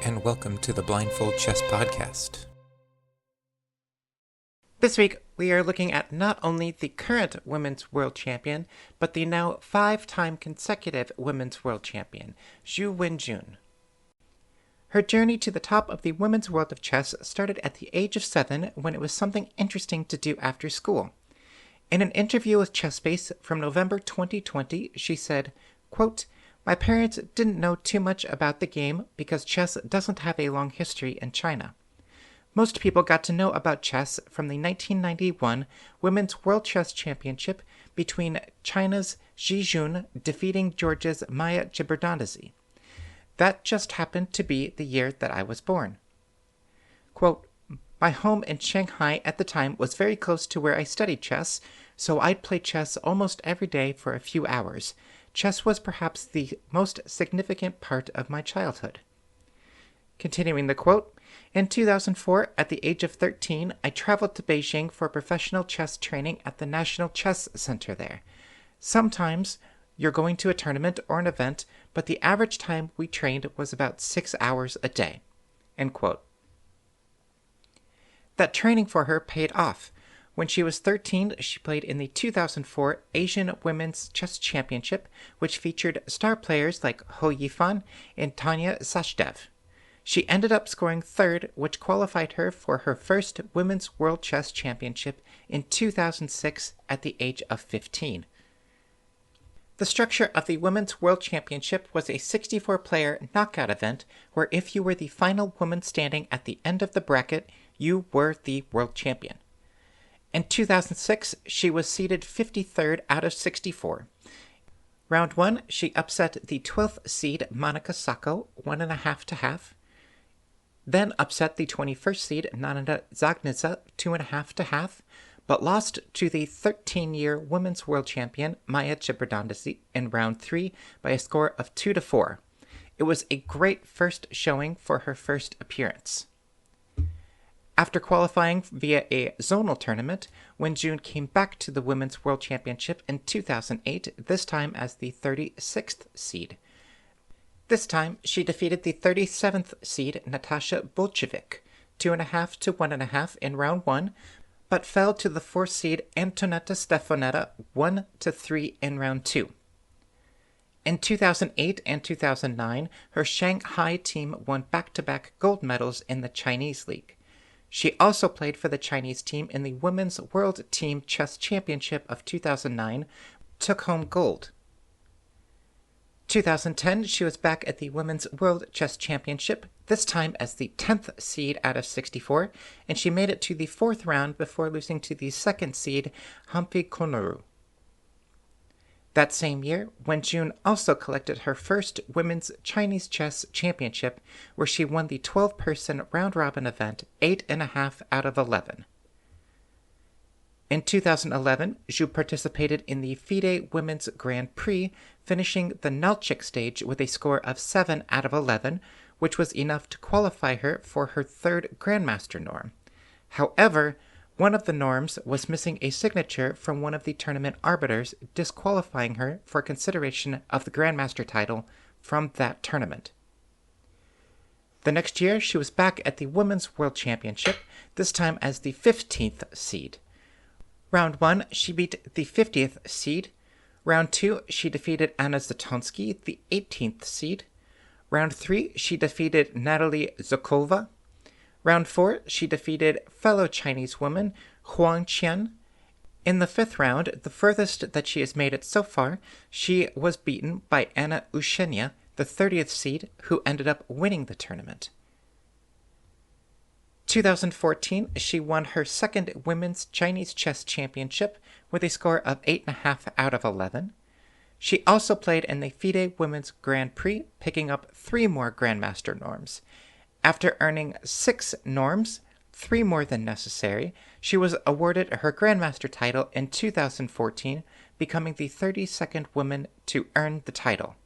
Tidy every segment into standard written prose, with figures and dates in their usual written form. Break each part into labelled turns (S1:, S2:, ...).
S1: and welcome to the Blindfold Chess Podcast.
S2: This week, we are looking at not only the current women's world champion, but the now 5-time consecutive women's world champion, Zhu Wenjun. Her journey to the top of the women's world of chess started at the age of 7 when it was something interesting to do after school. In an interview with Chessbase from November 2020, she said, quote, "My parents didn't know too much about the game because chess doesn't have a long history in China. Most people got to know about chess from the 1991 Women's World Chess Championship between China's Zhi Jun defeating Georgia's Maia Chiburdanidze. That just happened to be the year that I was born." Quote, "My home in Shanghai at the time was very close to where I studied chess, so I'd play chess almost every day for a few hours. Chess was perhaps the most significant part of my childhood." Continuing the quote, "In 2004, at the age of 13, I traveled to Beijing for professional chess training at the National Chess Center there. Sometimes you're going to a tournament or an event, but the average time we trained was about 6 hours a day." End quote. That training for her paid off. When she was 13, she played in the 2004 Asian Women's Chess Championship, which featured star players like Ho Yifan and Tanya Sachdev. She ended up scoring third, which qualified her for her first Women's World Chess Championship in 2006 at the age of 15. The structure of the Women's World Championship was a 64-player knockout event where if you were the final woman standing at the end of the bracket, you were the world champion. In 2006, she was seeded 53rd out of 64. Round 1, she upset the 12th seed Monica Sacco 1.5 to half. Then upset the 21st seed Nana Dzagnidze 2.5 to half, but lost to the 13-year women's world champion Maia Chiburdanidze in round 3 by a score of 2 to 4. It was a great first showing for her first appearance. After qualifying via a zonal tournament, Wenjun came back to the Women's World Championship in 2008, this time as the 36th seed. This time, she defeated the 37th seed Natasha Bolshevik 2.5 to 1.5 in round 1, but fell to the 4th seed Antonetta Stefanetta 1 to 3 in round 2. In 2008 and 2009, her Shanghai team won back-to-back gold medals in the Chinese League. She also played for the Chinese team in the Women's World Team Chess Championship of 2009, took home gold. 2010, she was back at the Women's World Chess Championship, this time as the 10th seed out of 64, and she made it to the 4th round before losing to the 2nd seed Humphrey Konoru. That same year, Wenjun also collected her first Women's Chinese Chess Championship, where she won the 12-person round-robin event 8.5 out of 11. In 2011, Zhu participated in the FIDE Women's Grand Prix, finishing the Nalchik stage with a score of 7 out of 11, which was enough to qualify her for her 3rd Grandmaster norm. However, one of the norms was missing a signature from one of the tournament arbiters, disqualifying her for consideration of the Grandmaster title from that tournament. The next year, she was back at the Women's World Championship, this time as the 15th seed. Round 1, she beat the 50th seed. Round 2, she defeated Anna Zatonsky, the 18th seed. Round 3, she defeated Natalie Zokova. Round 4, she defeated fellow Chinese woman Huang Qian. In the 5th round, the furthest that she has made it so far, she was beaten by Anna Ushenia, the 30th seed, who ended up winning the tournament. 2014, she won her 2nd Women's Chinese Chess Championship with a score of 8.5 out of 11. She also played in the FIDE Women's Grand Prix, picking up 3 more Grandmaster norms. After earning 6 norms, 3 more than necessary, she was awarded her Grandmaster title in 2014, becoming the 32nd woman to earn the title.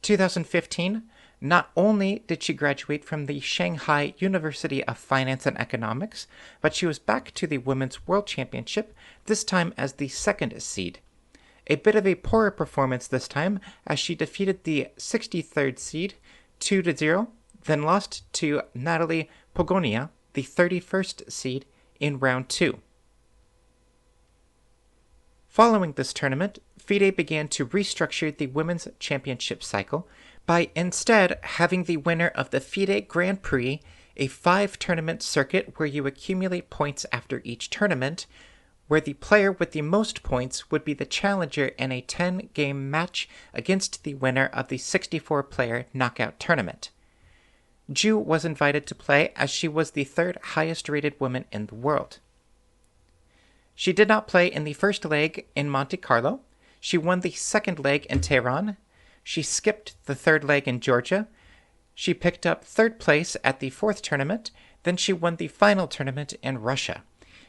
S2: 2015, not only did she graduate from the Shanghai University of Finance and Economics, but she was back to the Women's World Championship, this time as the 2nd seed. A bit of a poorer performance this time, as she defeated the 63rd seed 2-0, then lost to Natalia Pogonia, the 31st seed, in round 2. Following this tournament, FIDE began to restructure the women's championship cycle by instead having the winner of the FIDE Grand Prix, a 5-tournament circuit where you accumulate points after each tournament, where the player with the most points would be the challenger in a 10-game match against the winner of the 64-player knockout tournament. Ju was invited to play as she was the 3rd highest-rated woman in the world. She did not play in the first leg in Monte Carlo. She won the second leg in Tehran. She skipped the third leg in Georgia. She picked up 3rd place at the 4th tournament. Then she won the final tournament in Russia.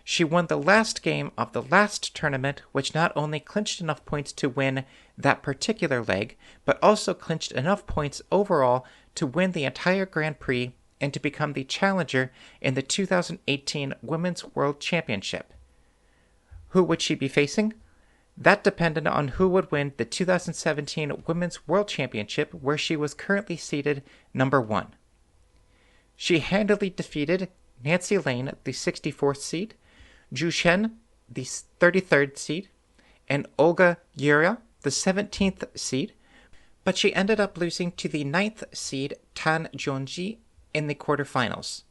S2: She won the last game of the last tournament, which not only clinched enough points to win that particular leg, but also clinched enough points overall to win the entire Grand Prix and to become the challenger in the 2018 Women's World Championship. Who would she be facing? That depended on who would win the 2017 Women's World Championship, where she was currently seeded number 1. She handily defeated Nancy Lane, the 64th seed, Zhu Shen, the 33rd seed, and Olga Yuria, the 17th seed, but she ended up losing to the 9th seed Tan Zhongji in the quarterfinals.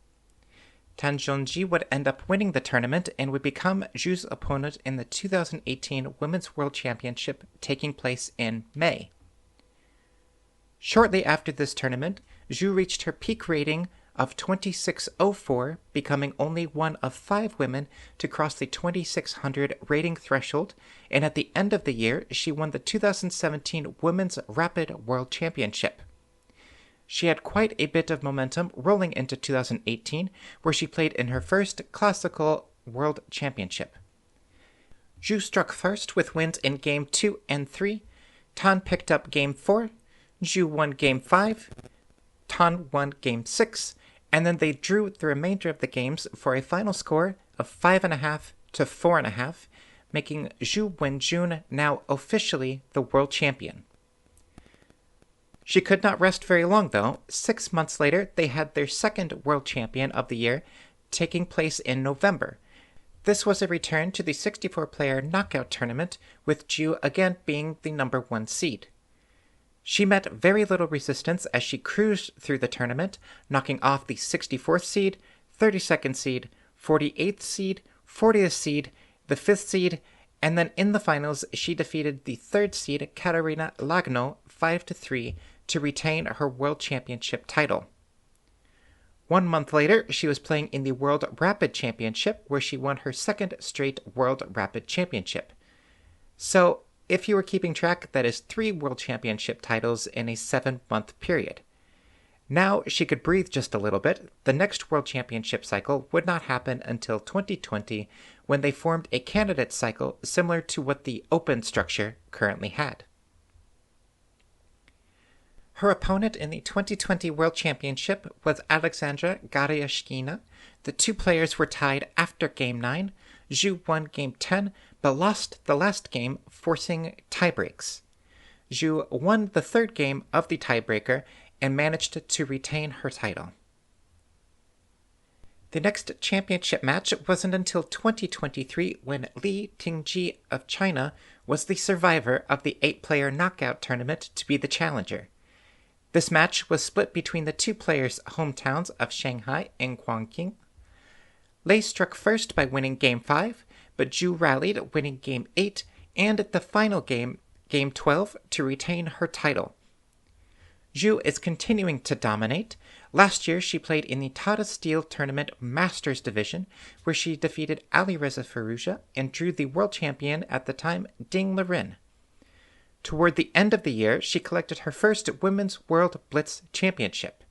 S2: Tan Zhongji would end up winning the tournament and would become Zhu's opponent in the 2018 Women's World Championship taking place in May. Shortly after this tournament, Zhu reached her peak rating of 2604, becoming only one of 5 women to cross the 2600 rating threshold, and at the end of the year, she won the 2017 Women's Rapid World Championship. She had quite a bit of momentum rolling into 2018, where she played in her first Classical World Championship. Zhu struck first with wins in Game 2 and 3. Tan picked up Game 4. Zhu won Game 5. Tan won Game 6. And then they drew the remainder of the games for a final score of 5.5 to 4.5, making Zhu Wenjun now officially the world champion. She could not rest very long, though. 6 months later, they had their second world champion of the year, taking place in November. This was a return to the 64-player knockout tournament, with Zhu again being the number 1 seed. She met very little resistance as she cruised through the tournament, knocking off the 64th seed, 32nd seed, 48th seed, 40th seed, the 5th seed, and then in the finals she defeated the 3rd seed Katarina Lagno 5-3 to retain her World Championship title. 1 month later, she was playing in the World Rapid Championship, where she won her 2nd straight World Rapid Championship. So, if you were keeping track, that is 3 World Championship titles in a 7-month period. Now she could breathe just a little bit. The next World Championship cycle would not happen until 2020, when they formed a candidate cycle similar to what the Open structure currently had. Her opponent in the 2020 World Championship was Alexandra Garyashkina. The 2 players were tied after Game 9. Zhu won Game 10, but lost the last game, forcing tiebreaks. Zhu won the 3rd game of the tiebreaker and managed to retain her title. The next championship match wasn't until 2023 when Li Tingji of China was the survivor of the 8-player knockout tournament to be the challenger. This match was split between the 2 players' hometowns of Shanghai and Guangqing. Lei struck first by winning Game 5, but Zhu rallied, winning Game 8, and at the final game, Game 12, to retain her title. Zhu is continuing to dominate. Last year, she played in the Tata Steel Tournament Masters Division, where she defeated Alireza Firouzja and drew the world champion at the time, Ding Liren. Toward the end of the year, she collected her first Women's World Blitz Championship.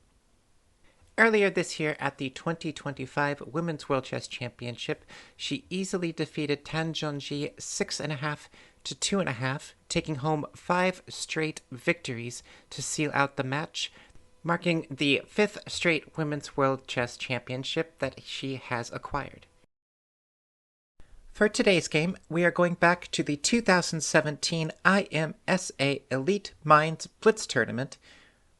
S2: Earlier this year at the 2025 Women's World Chess Championship, she easily defeated Tan Zhongji 6.5 to 2.5, taking home 5 straight victories to seal out the match, marking the 5th straight Women's World Chess Championship that she has acquired. For today's game, we are going back to the 2017 IMSA Elite Minds Blitz Tournament,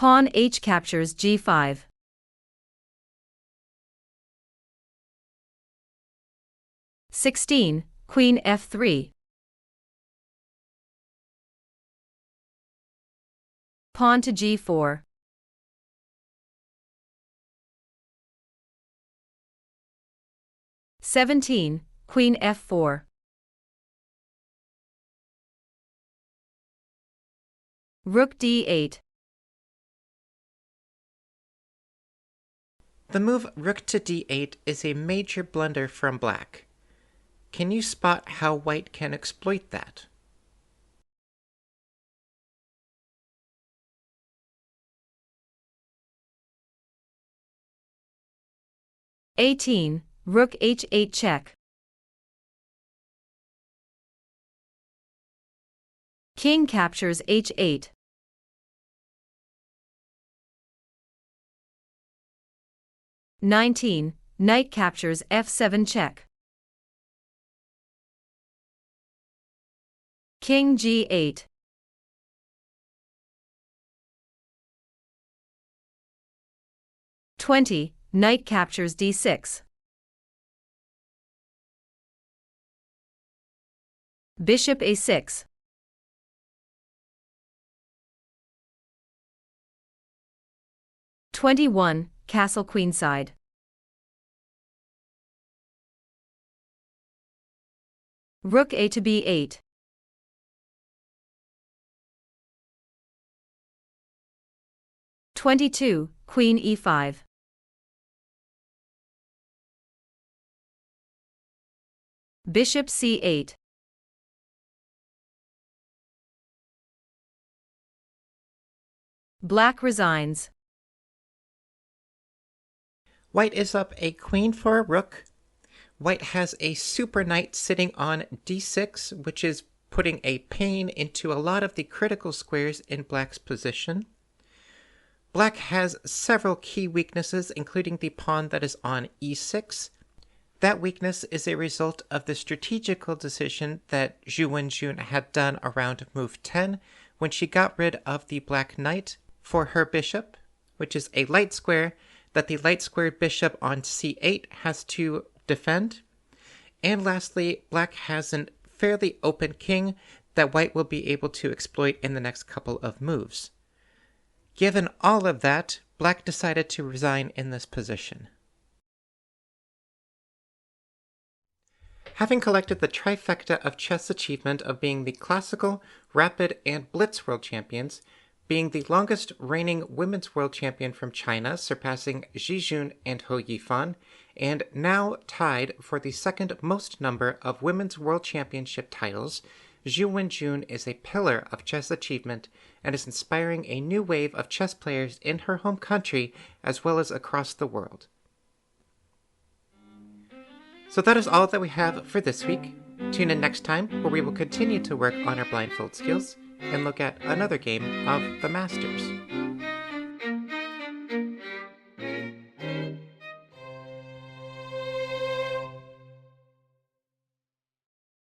S3: Pawn h captures g5. Queen f3. Pawn to g4. Queen f4. Rook d8.
S2: The move rook to d8 is a major blunder from black. Can you spot how white can exploit that?
S3: Rook h8 check. King captures h8. Knight captures f7 check. King g8. Knight captures d6. Bishop a6. Castle queenside. Rook a to b8. Queen e5. Bishop c8. Black resigns.
S2: White is up a queen for a rook. White has a super knight sitting on d6, which is putting a pain into a lot of the critical squares in black's position. Black has several key weaknesses, including the pawn that is on e6. That weakness is a result of the strategical decision that Zhu Wenjun had done around move 10 when she got rid of the black knight for her bishop, which is a light square that the light squared bishop on c8 has to defend. And lastly, black has a fairly open king that white will be able to exploit in the next couple of moves. Given all of that, black decided to resign in this position. Having collected the trifecta of chess achievement of being the classical, rapid, and blitz world champions, being the longest reigning women's world champion from China, surpassing Ji Jun and Hou Yifan, and now tied for the second most number of women's world championship titles, Zhu Wenjun is a pillar of chess achievement and is inspiring a new wave of chess players in her home country as well as across the world. So that is all that we have for this week. Tune in next time where we will continue to work on our blindfold skills and look at another game of the Masters.